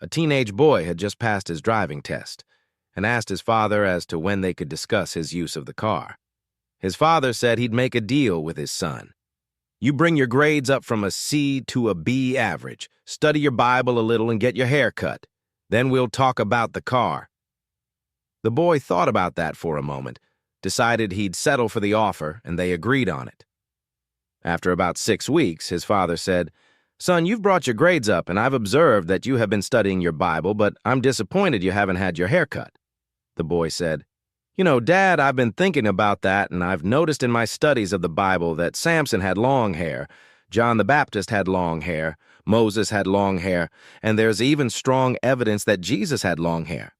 A teenage boy had just passed his driving test and asked his father as to when they could discuss his use of the car. His father said he'd make a deal with his son. You bring your grades up from a C to a B average, study your Bible a little, and get your hair cut. Then we'll talk about the car. The boy thought about that for a moment, decided he'd settle for the offer, and they agreed on it. After about 6 weeks, his father said, "Son, you've brought your grades up, and I've observed that you have been studying your Bible, but I'm disappointed you haven't had your hair cut." The boy said, "You know, Dad, I've been thinking about that, and I've noticed in my studies of the Bible that Samson had long hair, John the Baptist had long hair, Moses had long hair, and there's even strong evidence that Jesus had long hair."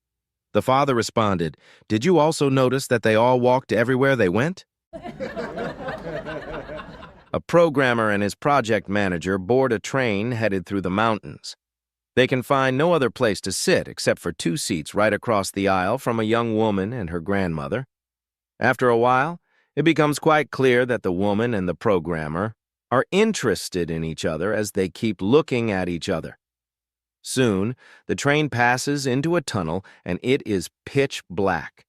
The father responded, "Did you also notice that they all walked everywhere they went?" A programmer and his project manager board a train headed through the mountains. They can find no other place to sit except for 2 seats right across the aisle from a young woman and her grandmother. After a while, it becomes quite clear that the woman and the programmer are interested in each other as they keep looking at each other. Soon, the train passes into a tunnel and it is pitch black.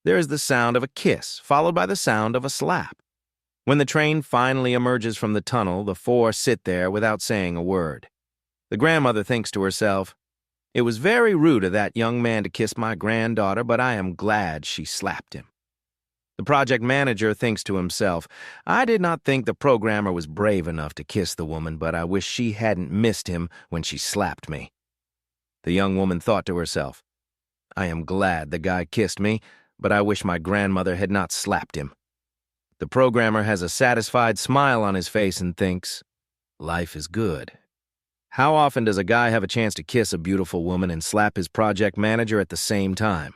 There is the sound of a kiss, followed by the sound of a slap. When the train finally emerges from the tunnel, the 4 sit there without saying a word. The grandmother thinks to herself, "It was very rude of that young man to kiss my granddaughter, but I am glad she slapped him." The project manager thinks to himself, "I did not think the programmer was brave enough to kiss the woman, but I wish she hadn't missed him when she slapped me." The young woman thought to herself, "I am glad the guy kissed me, but I wish my grandmother had not slapped him." The programmer has a satisfied smile on his face and thinks, "Life is good." How often does a guy have a chance to kiss a beautiful woman and slap his project manager at the same time?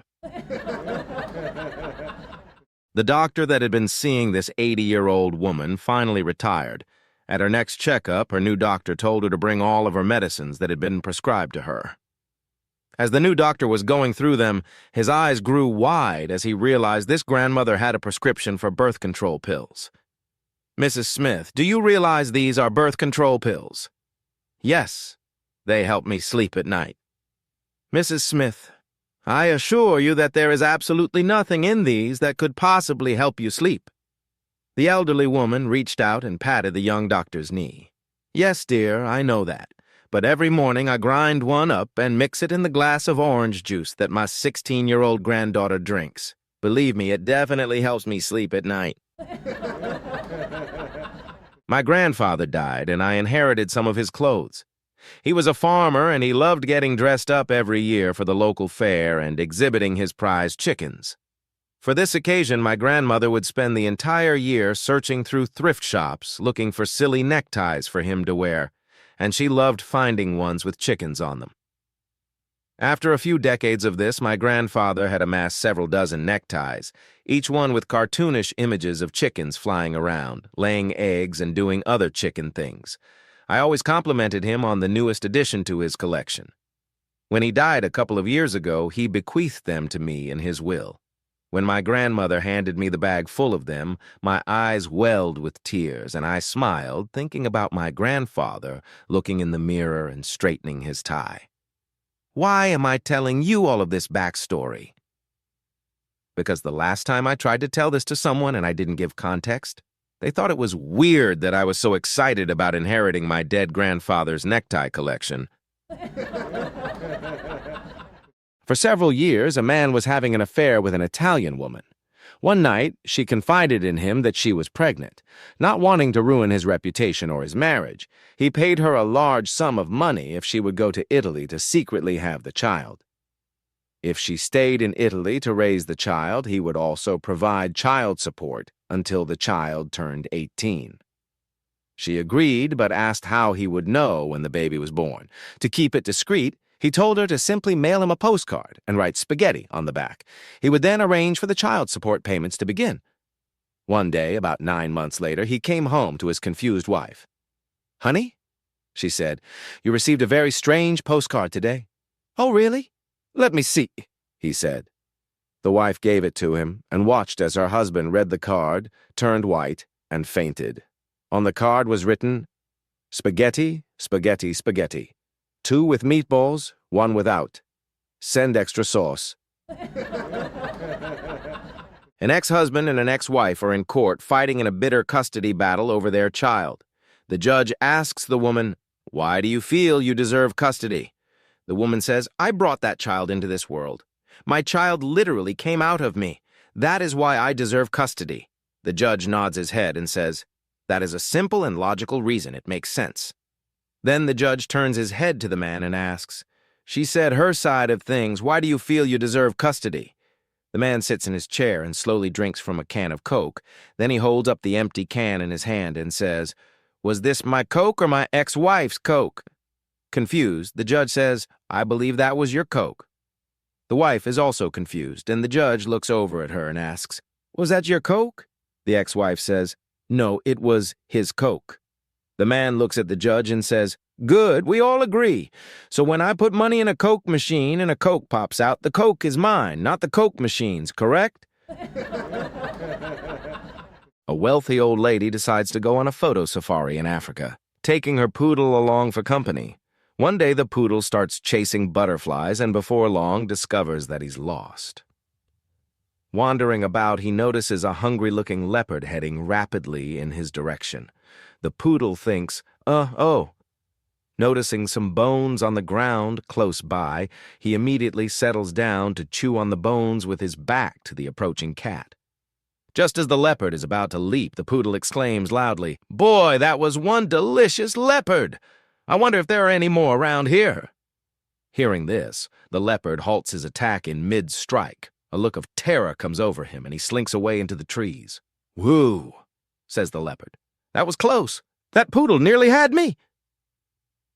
The doctor that had been seeing this 80-year-old woman finally retired. At her next checkup, her new doctor told her to bring all of her medicines that had been prescribed to her. As the new doctor was going through them, his eyes grew wide as he realized this grandmother had a prescription for birth control pills. "Mrs. Smith, do you realize these are birth control pills?" "Yes, they help me sleep at night." "Mrs. Smith, I assure you that there is absolutely nothing in these that could possibly help you sleep." The elderly woman reached out and patted the young doctor's knee. "Yes, dear, I know that. But every morning I grind one up and mix it in the glass of orange juice that my 16-year-old granddaughter drinks. Believe me, it definitely helps me sleep at night." My grandfather died, and I inherited some of his clothes. He was a farmer, and he loved getting dressed up every year for the local fair and exhibiting his prized chickens. For this occasion, my grandmother would spend the entire year searching through thrift shops looking for silly neckties for him to wear, and she loved finding ones with chickens on them. After a few decades of this, my grandfather had amassed several dozen neckties, each one with cartoonish images of chickens flying around, laying eggs, and doing other chicken things. I always complimented him on the newest addition to his collection. When he died a couple of years ago, he bequeathed them to me in his will. When my grandmother handed me the bag full of them, my eyes welled with tears, and I smiled, thinking about my grandfather looking in the mirror and straightening his tie. Why am I telling you all of this backstory? Because the last time I tried to tell this to someone and I didn't give context, they thought it was weird that I was so excited about inheriting my dead grandfather's necktie collection. For several years, a man was having an affair with an Italian woman. One night, she confided in him that she was pregnant. Not wanting to ruin his reputation or his marriage, he paid her a large sum of money if she would go to Italy to secretly have the child. If she stayed in Italy to raise the child, he would also provide child support until the child turned 18. She agreed, but asked how he would know when the baby was born. To keep it discreet, he told her to simply mail him a postcard and write spaghetti on the back. He would then arrange for the child support payments to begin. One day, about 9 months later, he came home to his confused wife. "Honey," she said, "you received a very strange postcard today." "Oh, really? Let me see," he said. The wife gave it to him and watched as her husband read the card, turned white, and fainted. On the card was written, "Spaghetti, spaghetti, spaghetti. 2 with meatballs, One without. Send extra sauce. An ex-husband and an ex-wife are in court fighting in a bitter custody battle over their child. The judge asks the woman, "Why do you feel you deserve custody?" The woman says, "I brought that child into this world. My child literally came out of me. That is why I deserve custody." The judge nods his head and says, "That is a simple and logical reason. It makes sense." Then the judge turns his head to the man and asks, "She said her side of things. Why do you feel you deserve custody?" The man sits in his chair and slowly drinks from a can of Coke. Then he holds up the empty can in his hand and says, "Was this my Coke or my ex-wife's Coke?" Confused, the judge says, "I believe that was your Coke." The wife is also confused, and the judge looks over at her and asks, "Was that your Coke?" The ex-wife says, "No, it was his Coke." The man looks at the judge and says, "Good, we all agree. So when I put money in a Coke machine and a Coke pops out, the Coke is mine, not the Coke machine's, correct?" A wealthy old lady decides to go on a photo safari in Africa, taking her poodle along for company. One day the poodle starts chasing butterflies and before long discovers that he's lost. Wandering about, he notices a hungry-looking leopard heading rapidly in his direction. The poodle thinks, oh. Noticing some bones on the ground close by, he immediately settles down to chew on the bones with his back to the approaching cat. Just as the leopard is about to leap, the poodle exclaims loudly, "Boy, that was one delicious leopard! I wonder if there are any more around here." Hearing this, the leopard halts his attack in mid-strike. A look of terror comes over him, and he slinks away into the trees. "Whoo," says the leopard. "That was close. That poodle nearly had me."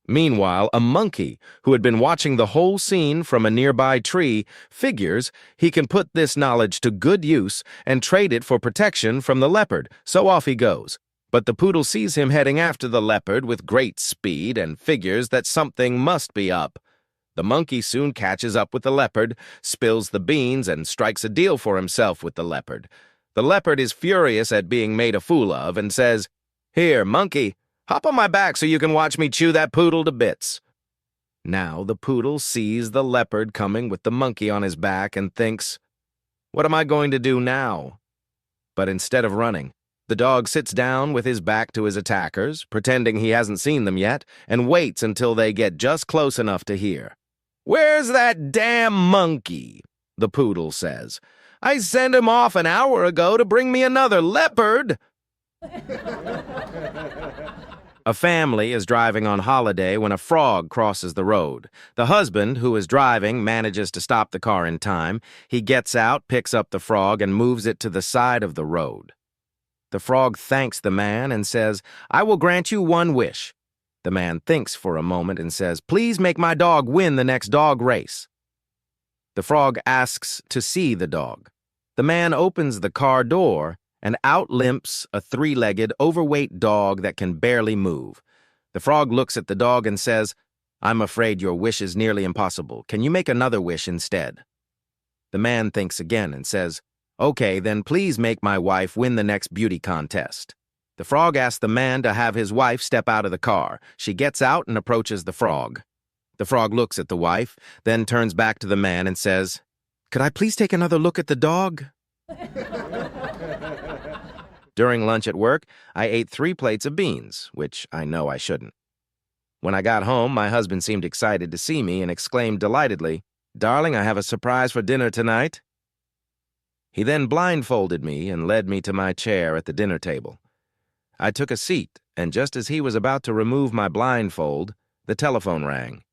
Meanwhile, a monkey, who had been watching the whole scene from a nearby tree, figures he can put this knowledge to good use and trade it for protection from the leopard, so off he goes. But the poodle sees him heading after the leopard with great speed and figures that something must be up. The monkey soon catches up with the leopard, spills the beans, and strikes a deal for himself with the leopard. The leopard is furious at being made a fool of and says, "Here, monkey, hop on my back so you can watch me chew that poodle to bits." Now the poodle sees the leopard coming with the monkey on his back and thinks, "What am I going to do now?" But instead of running, the dog sits down with his back to his attackers, pretending he hasn't seen them yet, and waits until they get just close enough to hear. "Where's that damn monkey?" the poodle says. "I sent him off an hour ago to bring me another leopard." A family is driving on holiday when a frog crosses the road. The husband, who is driving, manages to stop the car in time. He gets out, picks up the frog, and moves it to the side of the road. The frog thanks the man and says, "I will grant you one wish." The man thinks for a moment and says, "Please make my dog win the next dog race." The frog asks to see the dog. The man opens the car door, and out limps a three-legged, overweight dog that can barely move. The frog looks at the dog and says, "I'm afraid your wish is nearly impossible. Can you make another wish instead?" The man thinks again and says, "Okay, then please make my wife win the next beauty contest." The frog asks the man to have his wife step out of the car. She gets out and approaches the frog. The frog looks at the wife, then turns back to the man and says, "Could I please take another look at the dog?" During lunch at work, I ate 3 plates of beans, which I know I shouldn't. When I got home, my husband seemed excited to see me and exclaimed delightedly, "Darling, I have a surprise for dinner tonight." He then blindfolded me and led me to my chair at the dinner table. I took a seat, and just as he was about to remove my blindfold, the telephone rang.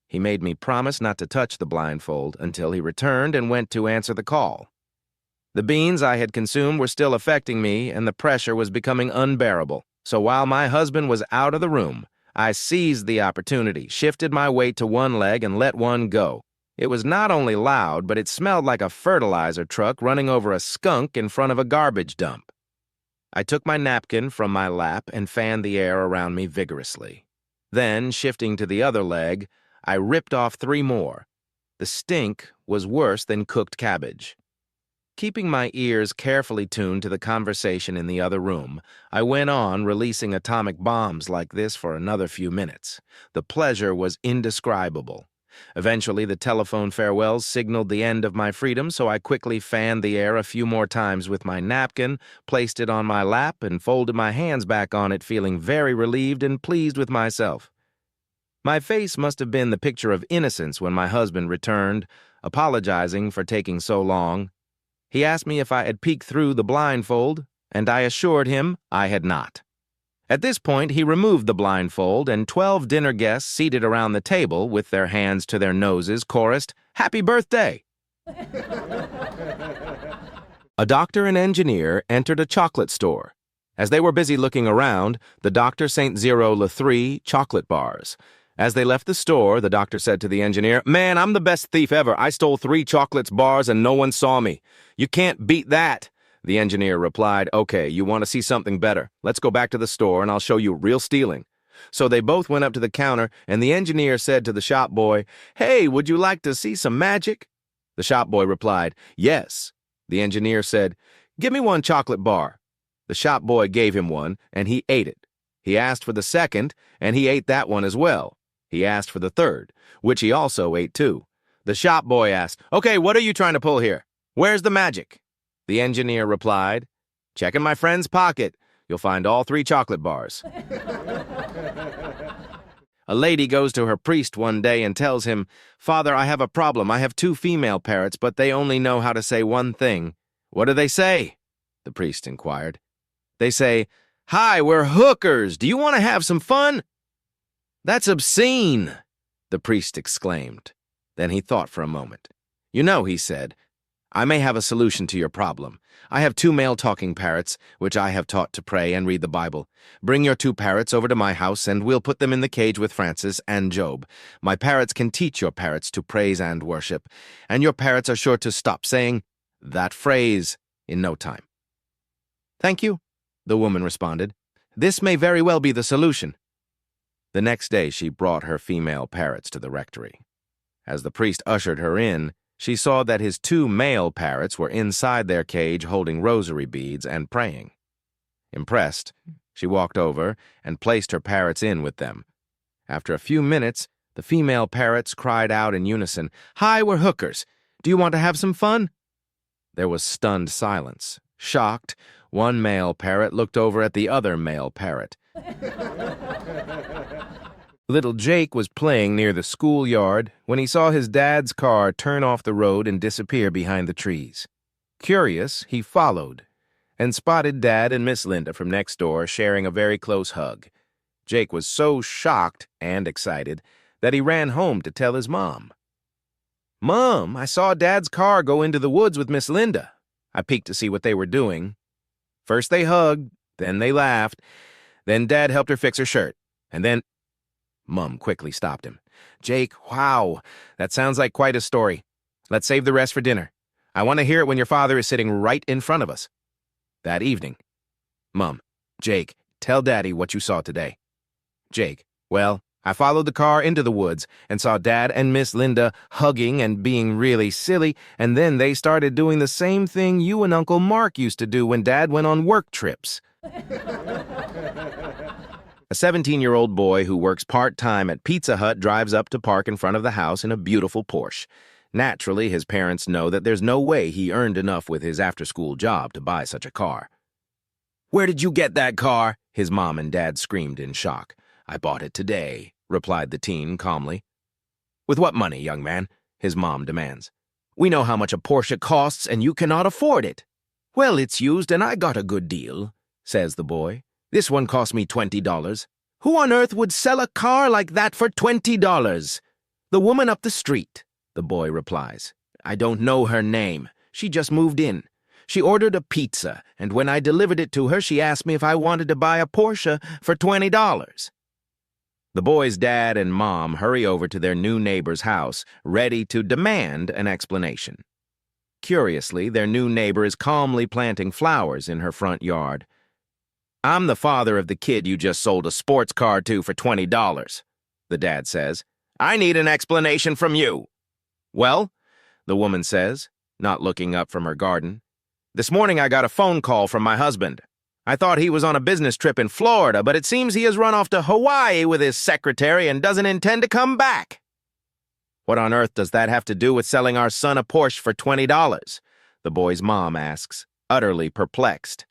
He made me promise not to touch the blindfold until he returned and went to answer the call. The beans I had consumed were still affecting me, and the pressure was becoming unbearable. So while my husband was out of the room, I seized the opportunity, shifted my weight to one leg, and let one go. It was not only loud, but it smelled like a fertilizer truck running over a skunk in front of a garbage dump. I took my napkin from my lap and fanned the air around me vigorously. Then, shifting to the other leg, I ripped off 3 more. The stink was worse than cooked cabbage. Keeping my ears carefully tuned to the conversation in the other room, I went on releasing atomic bombs like this for another few minutes. The pleasure was indescribable. Eventually, the telephone farewells signaled the end of my freedom, so I quickly fanned the air a few more times with my napkin, placed it on my lap, and folded my hands back on it, feeling very relieved and pleased with myself. My face must have been the picture of innocence when my husband returned, apologizing for taking so long. He asked me if I had peeked through the blindfold, and I assured him I had not. At this point, he removed the blindfold, and 12 dinner guests seated around the table with their hands to their noses chorused, "Happy birthday!" A doctor and engineer entered a chocolate store. As they were busy looking around, the Dr. St. Zero Le 3 chocolate bars. As they left the store, the doctor said to the engineer, "Man, I'm the best thief ever. I stole 3 chocolates bars and no one saw me. You can't beat that." The engineer replied, "Okay, you want to see something better. Let's go back to the store and I'll show you real stealing." So they both went up to the counter and the engineer said to the shop boy, "Hey, would you like to see some magic?" The shop boy replied, "Yes." The engineer said, "Give me 1 chocolate bar." The shop boy gave him one and he ate it. He asked for the second and he ate that one as well. He asked for the third, which he also ate too. The shop boy asked, "Okay, what are you trying to pull here? Where's the magic?" The engineer replied, "Check in my friend's pocket. You'll find all 3 chocolate bars." A lady goes to her priest one day and tells him, "Father, I have a problem. I have 2 female parrots, but they only know how to say one thing." "What do they say?" the priest inquired. "They say, 'Hi, we're hookers. Do you want to have some fun?'" "That's obscene," the priest exclaimed. Then he thought for a moment. "You know," he said, "I may have a solution to your problem. I have 2 male talking parrots, which I have taught to pray and read the Bible. Bring your 2 parrots over to my house, and we'll put them in the cage with Francis and Job. My parrots can teach your parrots to praise and worship, and your parrots are sure to stop saying that phrase in no time." "Thank you," the woman responded. "This may very well be the solution." The next day she brought her female parrots to the rectory. As the priest ushered her in, she saw that his 2 male parrots were inside their cage holding rosary beads and praying. Impressed, she walked over and placed her parrots in with them. After a few minutes, the female parrots cried out in unison, "Hi, we're hookers. Do you want to have some fun?" There was stunned silence. Shocked, one male parrot looked over at the other male parrot. Little Jake was playing near the schoolyard when he saw his dad's car turn off the road and disappear behind the trees. Curious, he followed and spotted Dad and Miss Linda from next door sharing a very close hug. Jake was so shocked and excited that he ran home to tell his mom. "Mom, I saw Dad's car go into the woods with Miss Linda." I peeked to see what they were doing. First they hugged, then they laughed, then Dad helped her fix her shirt, and then... Mom quickly stopped him. "Jake, wow, that sounds like quite a story. Let's save the rest for dinner. I want to hear it when your father is sitting right in front of us." That evening, "Mom, Jake, tell Daddy what you saw today." Jake, "Well, I followed the car into the woods and saw Dad and Miss Linda hugging and being really silly, and then they started doing the same thing you and Uncle Mark used to do when Dad went on work trips." A 17-year-old boy who works part-time at Pizza Hut drives up to park in front of the house in a beautiful Porsche. Naturally, his parents know that there's no way he earned enough with his after-school job to buy such a car. "Where did you get that car?" his mom and dad screamed in shock. "I bought it today," replied the teen calmly. "With what money, young man?" his mom demands. "We know how much a Porsche costs and you cannot afford it." "Well, it's used and I got a good deal," says the boy. "This one cost me $20. Who on earth would sell a car like that for $20? "The woman up the street," the boy replies. "I don't know her name. She just moved in. She ordered a pizza, and when I delivered it to her, she asked me if I wanted to buy a Porsche for $20. The boy's dad and mom hurry over to their new neighbor's house, ready to demand an explanation. Curiously, their new neighbor is calmly planting flowers in her front yard. "I'm the father of the kid you just sold a sports car to for $20, the dad says. "I need an explanation from you." "Well," the woman says, not looking up from her garden, "this morning I got a phone call from my husband. I thought he was on a business trip in Florida, but it seems he has run off to Hawaii with his secretary and doesn't intend to come back." "What on earth does that have to do with selling our son a Porsche for $20? The boy's mom asks, utterly perplexed.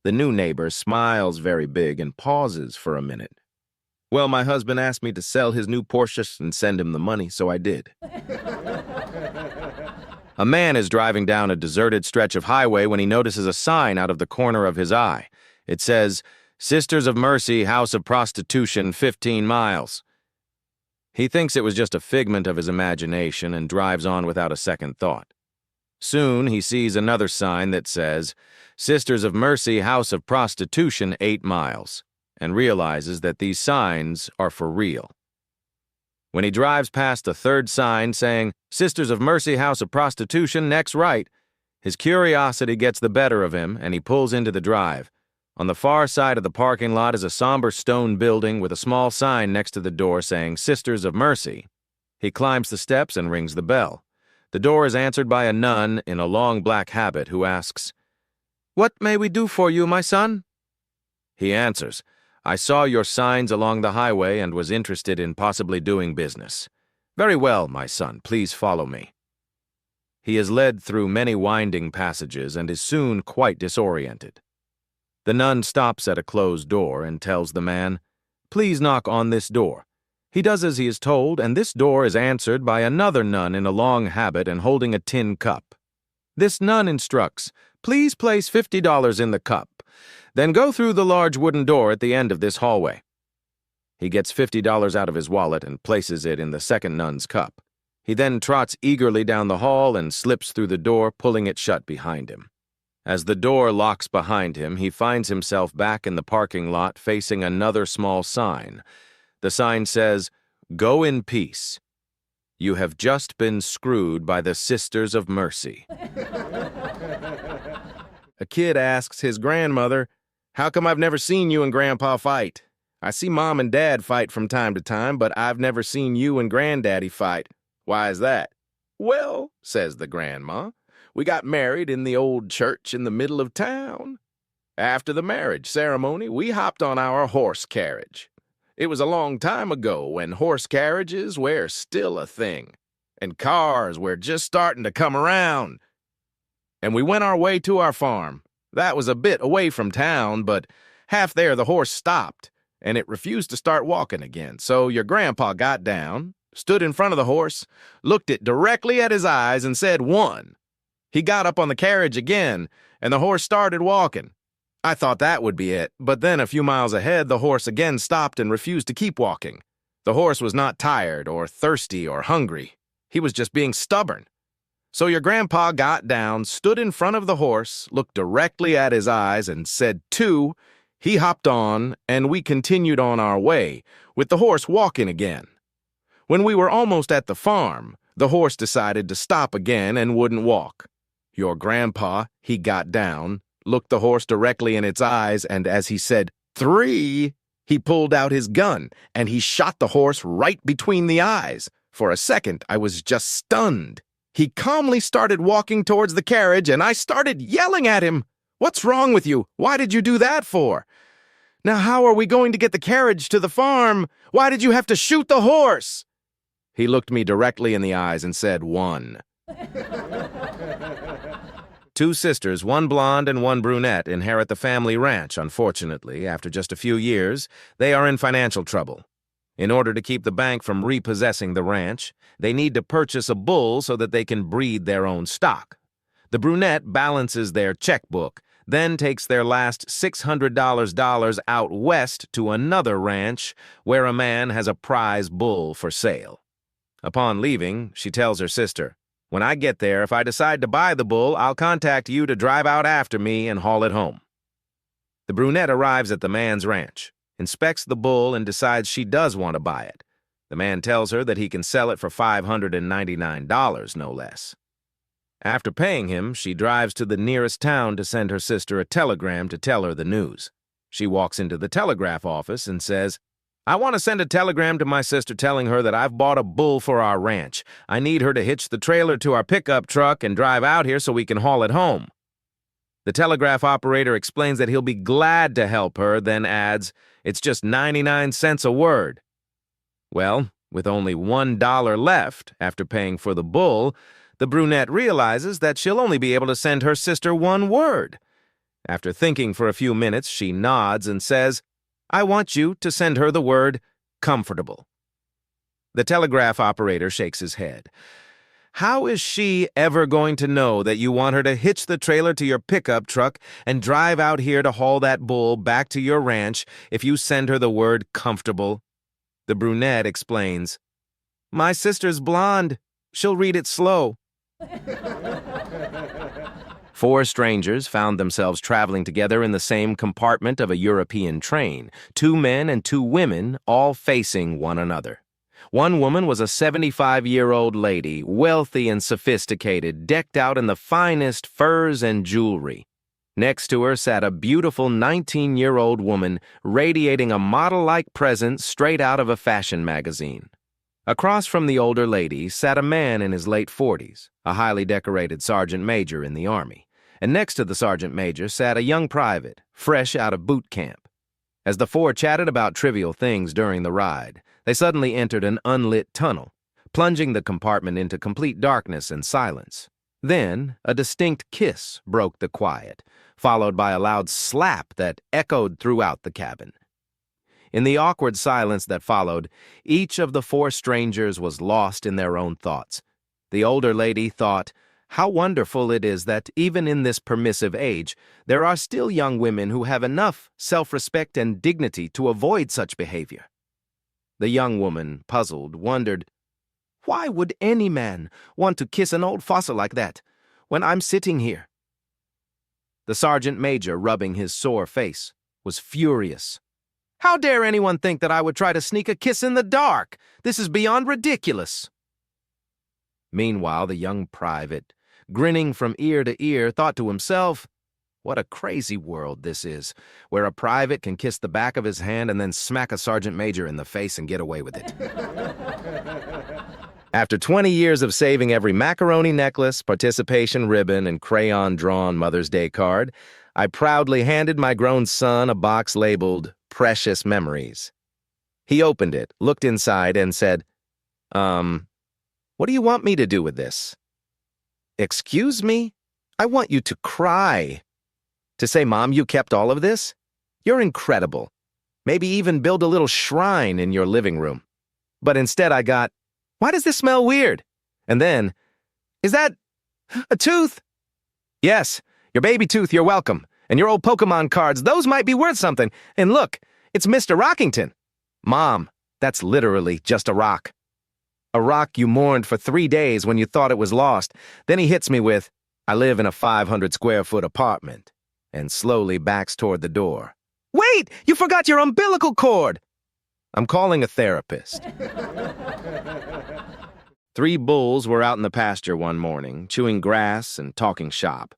The new neighbor smiles very big and pauses for a minute. "Well, my husband asked me to sell his new Porsche and send him the money, so I did." A man is driving down a deserted stretch of highway when he notices a sign out of the corner of his eye. It says, "Sisters of Mercy, House of Prostitution, 15 miles. He thinks it was just a figment of his imagination and drives on without a second thought. Soon he sees another sign that says, "Sisters of Mercy, House of Prostitution, 8 miles, and realizes that these signs are for real. When he drives past a third sign saying, "Sisters of Mercy, House of Prostitution, next right," his curiosity gets the better of him and he pulls into the drive. On the far side of the parking lot is a somber stone building with a small sign next to the door saying, "Sisters of Mercy." He climbs the steps and rings the bell. The door is answered by a nun in a long black habit who asks, "What may we do for you, my son?" He answers, "I saw your signs along the highway and was interested in possibly doing business." "Very well, my son, please follow me." He is led through many winding passages and is soon quite disoriented. The nun stops at a closed door and tells the man, "Please knock on this door." He does as he is told, and this door is answered by another nun in a long habit and holding a tin cup. This nun instructs, "Please place $50 in the cup. Then go through the large wooden door at the end of this hallway." He gets $50 out of his wallet and places it in the second nun's cup. He then trots eagerly down the hall and slips through the door, pulling it shut behind him. As the door locks behind him, he finds himself back in the parking lot facing another small sign. The sign says, "Go in peace. You have just been screwed by the Sisters of Mercy." A kid asks his grandmother, "How come I've never seen you and Grandpa fight? I see Mom and Dad fight from time to time, but I've never seen you and Granddaddy fight. Why is that?" "Well," says the grandma, "we got married in the old church in the middle of town. After the marriage ceremony, we hopped on our horse carriage. It was a long time ago when horse carriages were still a thing, and cars were just starting to come around. And we went our way to our farm. That was a bit away from town, but half there the horse stopped, and it refused to start walking again. So your grandpa got down, stood in front of the horse, looked it directly at his eyes, and said, 1. He got up on the carriage again, and the horse started walking. I thought that would be it, but then a few miles ahead, the horse again stopped and refused to keep walking. The horse was not tired or thirsty or hungry. He was just being stubborn. So your grandpa got down, stood in front of the horse, looked directly at his eyes, and said 2. He hopped on, and we continued on our way, with the horse walking again. When we were almost at the farm, the horse decided to stop again and wouldn't walk. Your grandpa, he got down, looked the horse directly in its eyes, and as he said 3, he pulled out his gun, and he shot the horse right between the eyes. For a second, I was just stunned. He calmly started walking towards the carriage, and I started yelling at him. "What's wrong with you? Why did you do that for? Now how are we going to get the carriage to the farm? Why did you have to shoot the horse?" He looked me directly in the eyes and said 1. 2 sisters, one blonde and one brunette, inherit the family ranch. Unfortunately, after just a few years, they are in financial trouble. In order to keep the bank from repossessing the ranch, they need to purchase a bull so that they can breed their own stock. The brunette balances their checkbook, then takes their last $600 out west to another ranch where a man has a prize bull for sale. Upon leaving, she tells her sister, "When I get there, if I decide to buy the bull, I'll contact you to drive out after me and haul it home." The brunette arrives at the man's ranch, inspects the bull, and decides she does want to buy it. The man tells her that he can sell it for $599, no less. After paying him, she drives to the nearest town to send her sister a telegram to tell her the news. She walks into the telegraph office and says, "I want to send a telegram to my sister telling her that I've bought a bull for our ranch. I need her to hitch the trailer to our pickup truck and drive out here so we can haul it home." The telegraph operator explains that he'll be glad to help her, then adds, "It's just 99 cents a word." Well, With only $1 left after paying for the bull, the brunette realizes that she'll only be able to send her sister one word. After thinking for a few minutes, she nods and says, "I want you to send her the word comfortable." The telegraph operator shakes his head. How is she ever going to know that you want her to hitch the trailer to your pickup truck and drive out here to haul that bull back to your ranch if you send her the word comfortable? The brunette explains, "My sister's blonde. She'll read it slow." Four strangers found themselves traveling together in the same compartment of a European train, 2 men and 2 women, all facing one another. One woman was a 75-year-old lady, wealthy and sophisticated, decked out in the finest furs and jewelry. Next to her sat a beautiful 19-year-old woman, radiating a model-like presence straight out of a fashion magazine. Across from the older lady sat a man in his late 40s, a highly decorated sergeant major in the Army. And next to the sergeant major sat a young private, fresh out of boot camp. As the four chatted about trivial things during the ride, they suddenly entered an unlit tunnel, plunging the compartment into complete darkness and silence. Then, a distinct kiss broke the quiet, followed by a loud slap that echoed throughout the cabin. In the awkward silence that followed, each of the four strangers was lost in their own thoughts. The older lady thought, "How wonderful it is that, even in this permissive age, there are still young women who have enough self-respect and dignity to avoid such behavior." The young woman, puzzled, wondered, "Why would any man want to kiss an old fossil like that when I'm sitting here?" The sergeant major, rubbing his sore face, was furious. "How dare anyone think that I would try to sneak a kiss in the dark? This is beyond ridiculous." Meanwhile, the young private, grinning from ear to ear, thought to himself, "What a crazy world this is, where a private can kiss the back of his hand and then smack a sergeant major in the face and get away with it." After 20 years of saving every macaroni necklace, participation ribbon, and crayon-drawn Mother's Day card, I proudly handed my grown son a box labeled Precious Memories. He opened it, looked inside, and said, What do you want me to do with this?" "Excuse me? I want you to cry. To say, 'Mom, you kept all of this? You're incredible. Maybe even build a little shrine in your living room.' But instead I got, 'Why does this smell weird?' And then, 'Is that a tooth?' 'Yes, your baby tooth, you're welcome. And your old Pokemon cards, those might be worth something. And look, it's Mr. Rockington.' 'Mom, that's literally just a rock. A rock you mourned for 3 days when you thought it was lost.' Then he hits me with, 'I live in a 500-square-foot apartment,' and slowly backs toward the door. 'Wait, you forgot your umbilical cord!' I'm calling a therapist." 3 bulls were out in the pasture one morning, chewing grass and talking shop.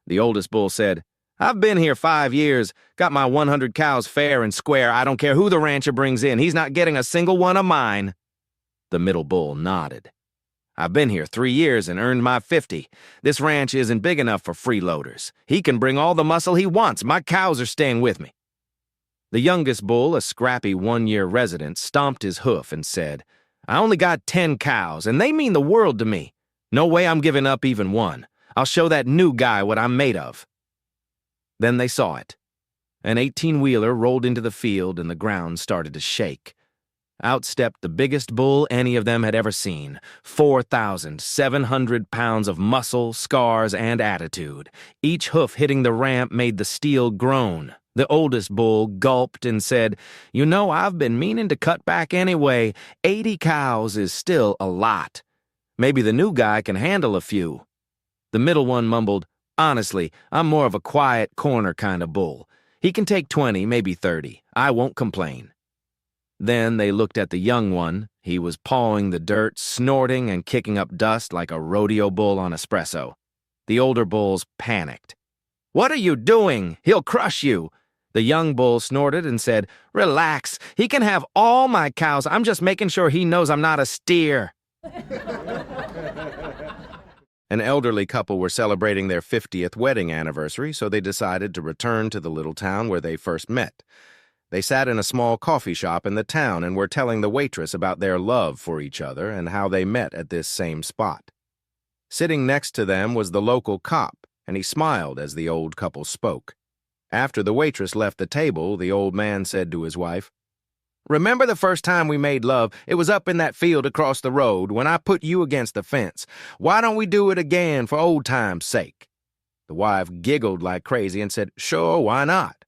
The oldest bull said, "I've been here 5 years, got my 100 cows fair and square. I don't care who the rancher brings in. He's not getting a single one of mine." The middle bull nodded. "I've been here 3 years and earned my 50. This ranch isn't big enough for freeloaders. He can bring all the muscle he wants. My cows are staying with me." The youngest bull, a scrappy 1-year resident, stomped his hoof and said, "I only got 10 cows, and they mean the world to me. No way I'm giving up even one. I'll show that new guy what I'm made of." Then they saw it. An 18-wheeler rolled into the field and the ground started to shake. Out stepped the biggest bull any of them had ever seen, 4,700 pounds of muscle, scars, and attitude. Each hoof hitting the ramp made the steel groan. The oldest bull gulped and said, "You know, I've been meaning to cut back anyway. 80 cows is still a lot. Maybe the new guy can handle a few." The middle one mumbled, "Honestly, I'm more of a quiet corner kind of bull. He can take 20, maybe 30. I won't complain." Then they looked at the young one. He was pawing the dirt, snorting and kicking up dust like a rodeo bull on espresso. The older bulls panicked. "What are you doing? He'll crush you." The young bull snorted and said, "Relax. He can have all my cows. I'm just making sure he knows I'm not a steer." An elderly couple were celebrating their 50th wedding anniversary, so they decided to return to the little town where they first met. They sat in a small coffee shop in the town and were telling the waitress about their love for each other and how they met at this same spot. Sitting next to them was the local cop, and he smiled as the old couple spoke. After the waitress left the table, the old man said to his wife, "Remember the first time we made love? It was up in that field across the road when I put you against the fence. Why don't we do it again for old time's sake?" The wife giggled like crazy and said, "Sure, why not?"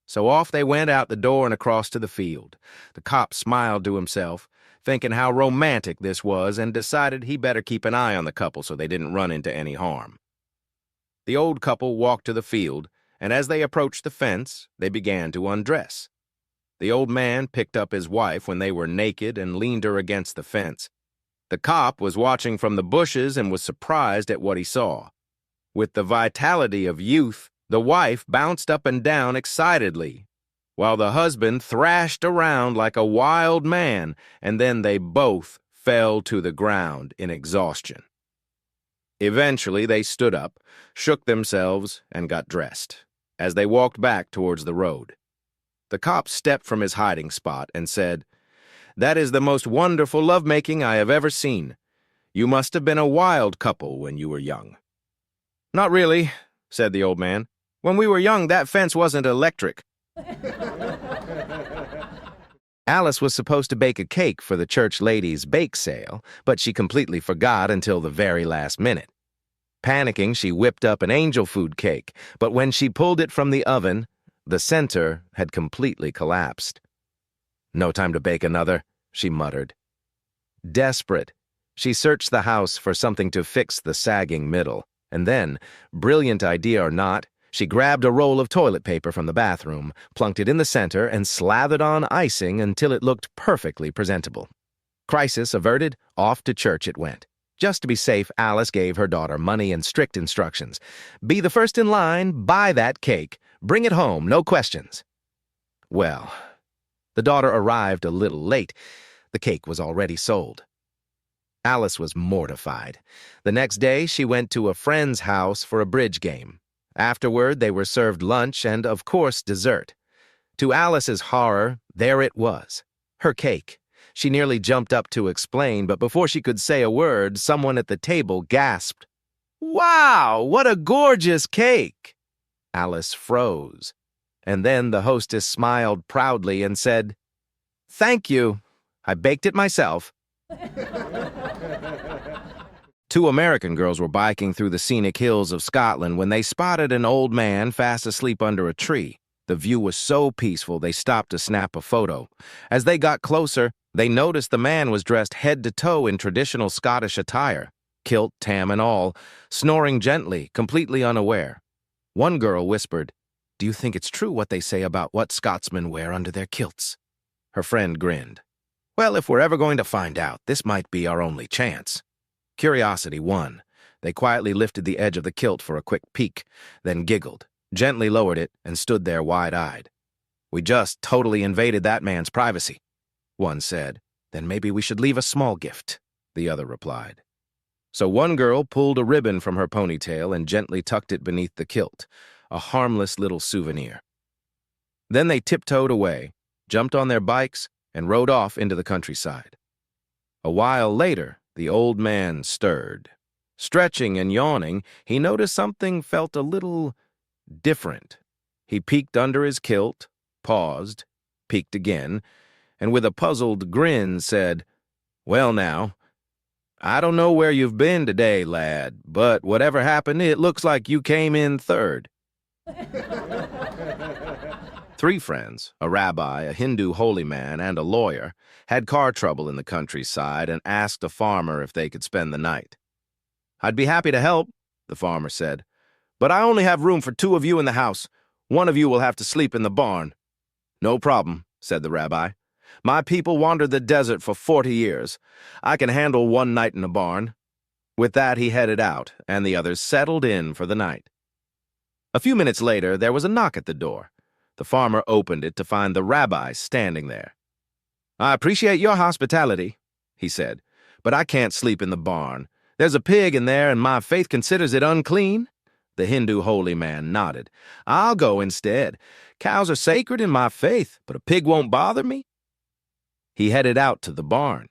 So off they went out the door and across to the field. The cop smiled to himself, thinking how romantic this was, and decided he better keep an eye on the couple so they didn't run into any harm. The old couple walked to the field, and as they approached the fence, they began to undress. The old man picked up his wife when they were naked and leaned her against the fence. The cop was watching from the bushes and was surprised at what he saw. With the vitality of youth, the wife bounced up and down excitedly, while the husband thrashed around like a wild man, and then they both fell to the ground in exhaustion. Eventually, they stood up, shook themselves, and got dressed, as they walked back towards the road. The cop stepped from his hiding spot and said, "That is the most wonderful lovemaking I have ever seen. You must have been a wild couple when you were young." "Not really," said the old man. "When we were young, that fence wasn't electric." Alice was supposed to bake a cake for the church ladies' bake sale, but she completely forgot until the very last minute. Panicking, she whipped up an angel food cake, but when she pulled it from the oven, the center had completely collapsed. "No time to bake another," she muttered. Desperate, she searched the house for something to fix the sagging middle, and then, brilliant idea or not, she grabbed a roll of toilet paper from the bathroom, plunked it in the center, and slathered on icing until it looked perfectly presentable. Crisis averted, off to church it went. Just to be safe, Alice gave her daughter money and strict instructions. "Be the first in line, buy that cake, bring it home, no questions." Well, the daughter arrived a little late. The cake was already sold. Alice was mortified. The next day, she went to a friend's house for a bridge game. Afterward, they were served lunch and, of course, dessert. To Alice's horror, there it was, her cake. She nearly jumped up to explain, but before she could say a word, someone at the table gasped, "Wow, what a gorgeous cake!" Alice froze, and then the hostess smiled proudly and said, "Thank you. I baked it myself." Two American girls were biking through the scenic hills of Scotland when they spotted an old man fast asleep under a tree. The view was so peaceful they stopped to snap a photo. As they got closer, they noticed the man was dressed head to toe in traditional Scottish attire, kilt, tam, and all, snoring gently, completely unaware. One girl whispered, "Do you think it's true what they say about what Scotsmen wear under their kilts?" Her friend grinned. "Well, if we're ever going to find out, this might be our only chance." Curiosity won. They quietly lifted the edge of the kilt for a quick peek, then giggled, gently lowered it, and stood there wide-eyed. "We just totally invaded that man's privacy," one said. "Then maybe we should leave a small gift," the other replied. So one girl pulled a ribbon from her ponytail and gently tucked it beneath the kilt, a harmless little souvenir. Then they tiptoed away, jumped on their bikes, and rode off into the countryside. A while later, the old man stirred. Stretching and yawning, he noticed something felt a little different. He peeked under his kilt, paused, peeked again, and with a puzzled grin said, "Well now, I don't know where you've been today, lad, but whatever happened, it looks like you came in third." Three friends, a rabbi, a Hindu holy man, and a lawyer, had car trouble in the countryside and asked a farmer if they could spend the night. "I'd be happy to help," the farmer said, "but I only have room for 2 of you in the house. One of you will have to sleep in the barn." "No problem," said the rabbi. "My people wandered the desert for 40 years. I can handle 1 night in a barn." With that, he headed out, and the others settled in for the night. A few minutes later, there was a knock at the door. The farmer opened it to find the rabbi standing there. "I appreciate your hospitality," he said, "but I can't sleep in the barn. There's a pig in there, and my faith considers it unclean." The Hindu holy man nodded. "I'll go instead. Cows are sacred in my faith, but a pig won't bother me." He headed out to the barn.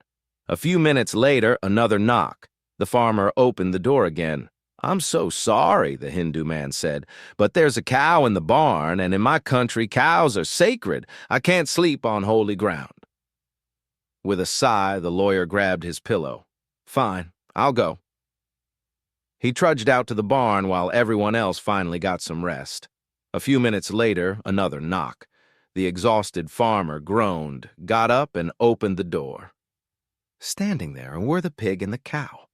A few minutes later, another knock. The farmer opened the door again. "I'm so sorry," the Hindu man said, "but there's a cow in the barn, and in my country, cows are sacred. I can't sleep on holy ground." With a sigh, the lawyer grabbed his pillow. "Fine, I'll go." He trudged out to the barn while everyone else finally got some rest. A few minutes later, another knock. The exhausted farmer groaned, got up, and opened the door. Standing there were the pig and the cow.